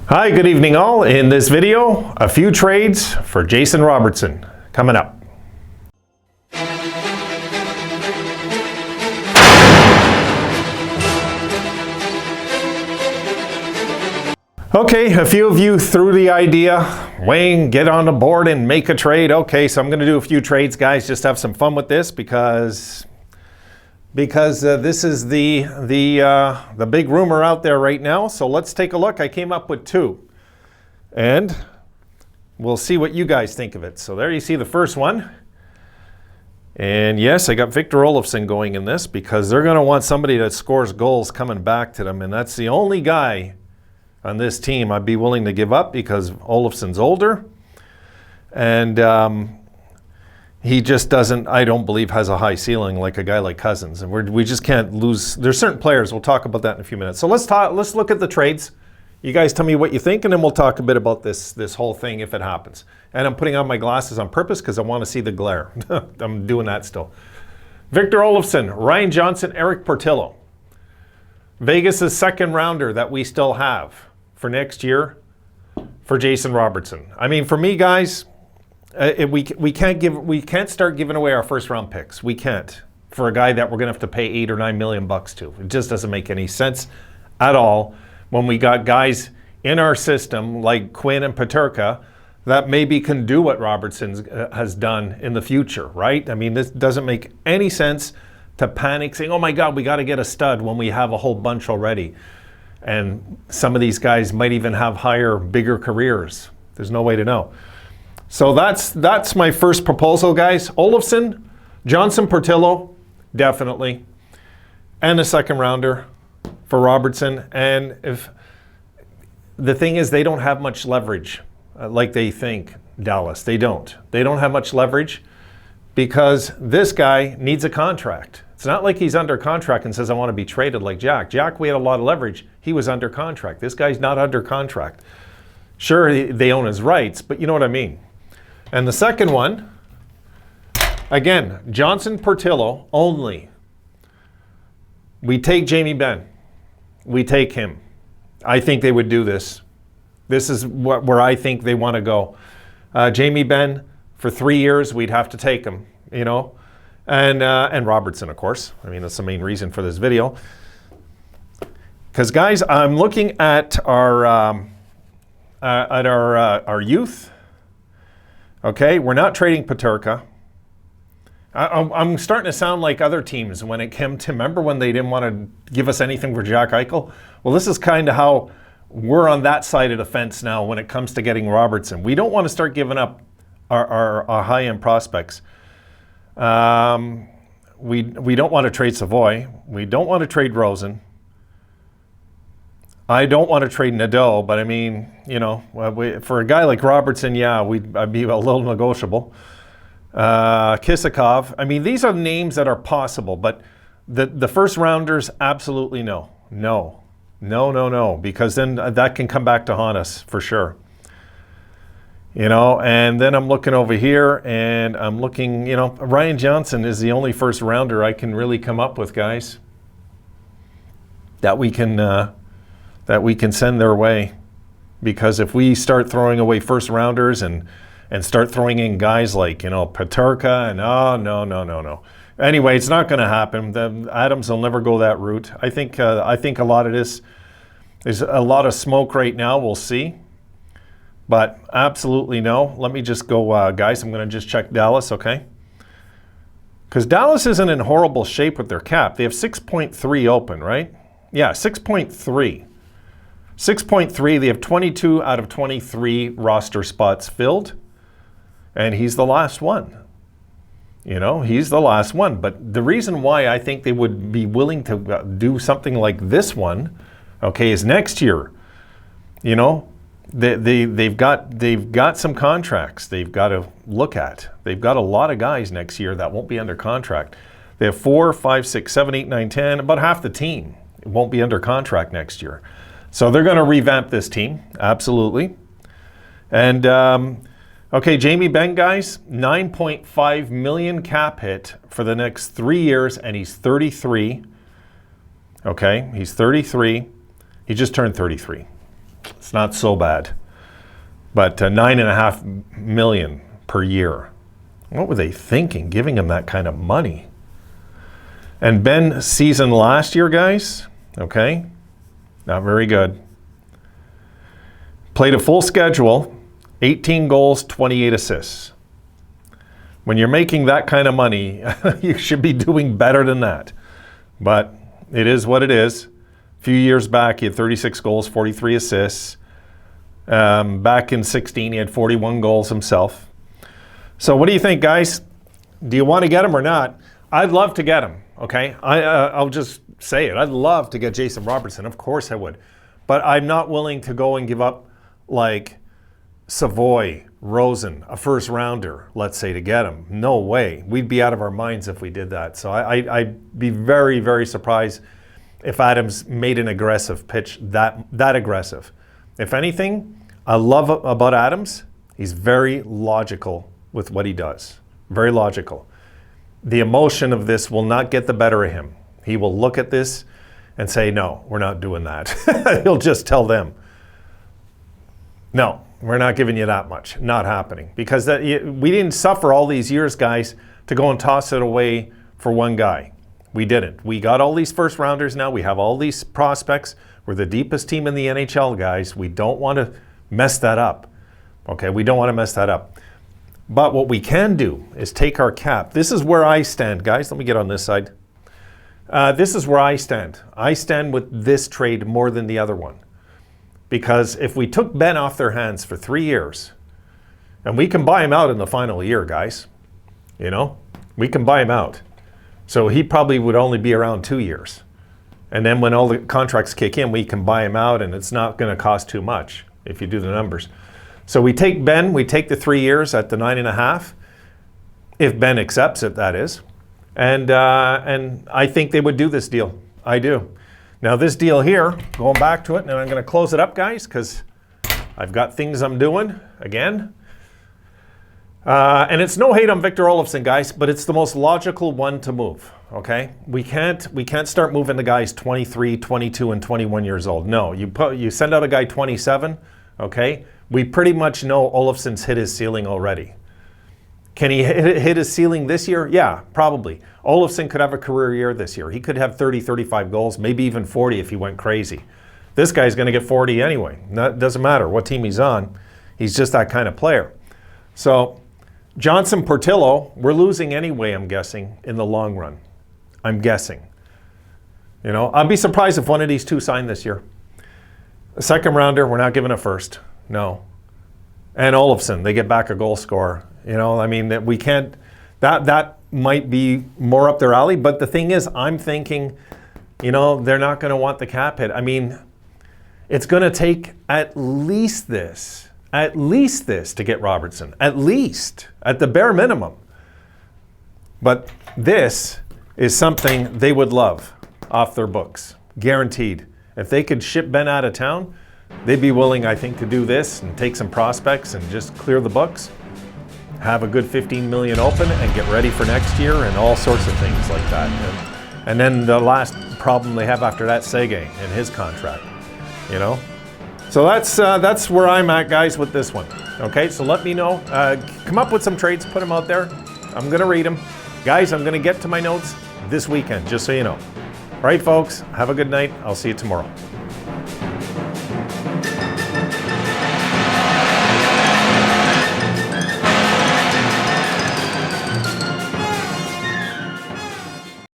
Hi, good evening all. In this video, a few trades for Jason Robertson coming up. Okay, a few of you threw the idea, Wayne, get on the board and make a trade. Okay, so I'm going to do a few trades, guys, just have some fun with this because this is the big rumor out there right now. So let's take a look. I came up with two, and we'll see what you guys think of it. So there you see the first one. And yes, I got Victor Olofsson going in this because they're going to want somebody that scores goals coming back to them, and that's the only guy on this team I'd be willing to give up because Olofsson's older, and he just doesn't, I don't believe, has a high ceiling like a guy like Cousins, and we just can't lose. There's certain players, we'll talk about that in a few minutes. So let's look at the trades. You guys tell me what you think, and then we'll talk a bit about this whole thing if it happens. And I'm putting on my glasses on purpose because I want to see the glare. I'm doing that still. Victor Olofsson, Ryan Johnson, Eric Portillo. Vegas' second rounder that we still have for next year for Jason Robertson. I mean, for me, guys, we can't start giving away our first round picks. We can't for a guy that we're going to have to pay $8 or $9 million to. It just doesn't make any sense at all when we got guys in our system like Quinn and Peterka that maybe can do what Robertson has done in the future, right? I mean, this doesn't make any sense to panic saying, oh my God, we got to get a stud when we have a whole bunch already. And some of these guys might even have higher, bigger careers. There's no way to know. So that's my first proposal, guys. Olofsson, Johnson, Portillo, definitely. And a second rounder for Robertson. And if the thing is, they don't have much leverage like they think, Dallas. They don't. They don't have much leverage because this guy needs a contract. It's not like he's under contract and says, I want to be traded like Jack. Jack, we had a lot of leverage. He was under contract. This guy's not under contract. Sure, they own his rights, but you know what I mean. And the second one, again, Johnson, Portillo only. We take Jamie Benn. We take him. I think they would do this. This is where I think they want to go. Jamie Benn, for 3 years, we'd have to take him, you know. And Robertson, of course. I mean, that's the main reason for this video. Because, guys, I'm looking at our youth. Okay, we're not trading Peterka. I'm starting to sound like other teams when it came to, remember when they didn't want to give us anything for Jack Eichel? Well, this is kind of how we're on that side of the fence now when it comes to getting Robertson. We don't want to start giving up our high-end prospects. We don't want to trade Savoy. We don't want to trade Rosen. I don't want to trade Nadeau, but I mean, you know, for a guy like Robertson, yeah, I'd be a little negotiable. Kisakov. I mean, these are names that are possible, but the first rounders, absolutely no. No, because then that can come back to haunt us for sure. You know, and then I'm looking over here and I'm looking, you know, Ryan Johnson is the only first rounder I can really come up with, guys, that we can send their way. Because if we start throwing away first rounders and start throwing in guys like, you know, Peterka and no. Anyway, it's not going to happen. The Adams will never go that route. I think a lot of this is a lot of smoke right now. We'll see. But absolutely no. Let me just go, guys. I'm going to just check Dallas, okay? Because Dallas isn't in horrible shape with their cap. They have 6.3 open, right? Yeah, 6.3. 6.3. They have 22 out of 23 roster spots filled. And he's the last one. You know, he's the last one. But the reason why I think they would be willing to do something like this one, okay, is next year. You know, they've got some contracts they've got to look at. They've got a lot of guys next year that won't be under contract. They have 4, 5, 6, 7, 8, 9, 10, about half the team won't be under contract next year. So they're going to revamp this team, absolutely. And okay, Jamie Benn, guys, $9.5 million cap hit for the next 3 years, and he's 33. Okay, he's 33. He just turned 33. It's not so bad. But $9.5 million per year. What were they thinking, giving him that kind of money? And Ben's season last year, guys, okay, not very good. Played a full schedule, 18 goals, 28 assists. When you're making that kind of money, you should be doing better than that. But it is what it is. A few years back, he had 36 goals, 43 assists. Back in 16, he had 41 goals himself. So what do you think, guys? Do you want to get him or not? I'd love to get him, okay? I'll just say it. I'd love to get Jason Robertson. Of course I would. But I'm not willing to go and give up, like, Savoy, Rosen, a first rounder, let's say, to get him. No way. We'd be out of our minds if we did that. So I'd be very, very surprised if Adams made an aggressive pitch, that aggressive. If anything, I love about Adams, he's very logical with what he does. Very logical. The emotion of this will not get the better of him. He will look at this and say, no, we're not doing that. He'll just tell them, no, we're not giving you that much. Not happening. Because we didn't suffer all these years, guys, to go and toss it away for one guy. We didn't. We got all these first rounders now. We have all these prospects. We're the deepest team in the NHL, guys. We don't want to mess that up. Okay, we don't want to mess that up. But what we can do is take our cap. This is where I stand, guys. Let me get on this side. This is where I stand. I stand with this trade more than the other one. Because if we took Ben off their hands for 3 years, and we can buy him out in the final year, guys, you know, we can buy him out. So he probably would only be around 2 years. And then when all the contracts kick in, we can buy him out, and it's not going to cost too much if you do the numbers. So we take Ben, we take the 3 years at the 9.5, if Ben accepts it, that is. And I think they would do this deal. I do. Now this deal here, going back to it, and I'm going to close it up, guys, because I've got things I'm doing again. And it's no hate on Victor Olofsson, guys, but it's the most logical one to move, okay? We can't start moving the guys 23, 22, and 21 years old. No, you send out a guy 27, okay? We pretty much know Olofsson's hit his ceiling already. Can he hit his ceiling this year? Yeah, probably. Olofsson could have a career year this year. He could have 30, 35 goals, maybe even 40 if he went crazy. This guy's going to get 40 anyway. That doesn't matter what team he's on. He's just that kind of player. So Johnson Portillo, we're losing anyway, I'm guessing, in the long run. I'm guessing. You know, I'd be surprised if one of these two signed this year. A second rounder, we're not giving a first. No. And Olofsson, they get back a goal scorer. You know, I mean, we can't, that might be more up their alley. But the thing is, I'm thinking, you know, they're not going to want the cap hit. I mean, it's going to take at least this to get Robertson. At least, at the bare minimum. But this is something they would love off their books. Guaranteed. If they could ship Ben out of town, they'd be willing, I think, to do this and take some prospects and just clear the books. Have a good 15 million open and get ready for next year and all sorts of things like that. And then the last problem they have after that, Sege and his contract, you know? So that's where I'm at, guys, with this one. Okay, so let me know. Come up with some trades, put them out there. I'm going to read them. Guys, I'm going to get to my notes this weekend, just so you know. All right, folks, have a good night. I'll see you tomorrow.